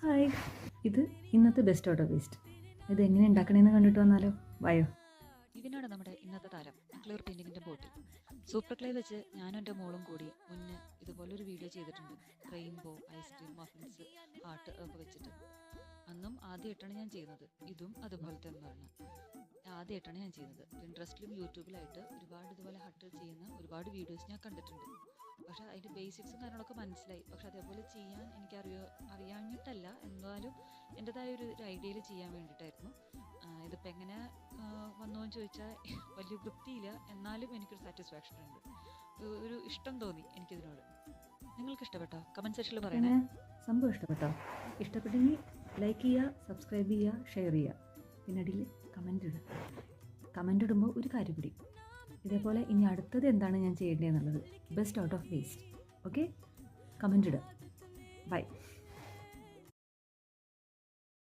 Hi, ഇത് ഇന്നത്തെ best out of waste. ഇത് എങ്ങനെ ഉണ്ടാക്കണേന്ന് കണ്ടിട്ട് വന്നാലോ? വായോ. ഇതിനാണ് നമ്മുടെ ഇന്നത്തെ താരം ക്ലിയർ പെയിൻറ്റിങ്ങിൻ്റെ ബോട്ടിൽ. സൂപ്പർ ക്ലേ വെച്ച് ഞാനും എൻ്റെ മോളും കൂടി മുന്നേ ഇതുപോലൊരു വീഡിയോ ചെയ്തിട്ടുണ്ട്. റെയിൻബോ, ഐസ്ക്രീം, മഫിൻസ്, ഹാർട്ട് ഒക്കെ വെച്ചിട്ട്. അന്നും ആദ്യമായിട്ടാണ് ഞാൻ ചെയ്യുന്നത്. ഇതും അതുപോലത്തെ ഒന്നാണ്. ആദ്യമായിട്ടാണ് ഞാൻ ചെയ്യുന്നത്. പിൻട്രസ്റ്റിലും യൂട്യൂബിലായിട്ട് ഒരുപാട് ഇതുപോലെ ഹട്ട് ചെയ്യുന്ന ഒരുപാട് വീഡിയോസ് ഞാൻ കണ്ടിട്ടുണ്ട്. പക്ഷേ അതിൻ്റെ ബേസിക്സും കാര്യങ്ങളൊക്കെ മനസ്സിലായി. പക്ഷെ അതേപോലെ ചെയ്യാൻ അറിയാഞ്ഞിട്ടല്ല, എന്നാലും എൻ്റെതായ ഒരു ഐഡിയയിൽ ചെയ്യാൻ വേണ്ടിയിട്ടായിരുന്നു. ഇതിപ്പോൾ എങ്ങനെ വന്നു എന്ന് ചോദിച്ചാൽ വലിയ വൃത്തിയില്ല, എന്നാലും എനിക്കൊരു സാറ്റിസ്ഫാക്ഷൻ ഉണ്ട്. ഒരു ഇഷ്ടം തോന്നി എനിക്കിതിനോട്. നിങ്ങൾക്ക് ഇഷ്ടപ്പെട്ടോ? കമൻറ്റ് സെക്ഷനിൽ പറയണേ. സംഭവം ഇഷ്ടപ്പെട്ടോ? ഇഷ്ടപ്പെട്ടെങ്കിൽ ലൈക്ക് ചെയ്യുക, സബ്സ്ക്രൈബ് ചെയ്യുക, ഷെയർ ചെയ്യുക. പിന്നെ അടിയിൽ കമൻ്റ് ഇടുക. കമൻ്റ് ഇടുമ്പോൾ ഒരു കാര്യം കൂടി, ഇതേപോലെ ഇനി അടുത്തത് എന്താണ് ഞാൻ ചെയ്യേണ്ടതെന്നുള്ളത് best out of waste. Okay, comment ഇടുക. ബൈ.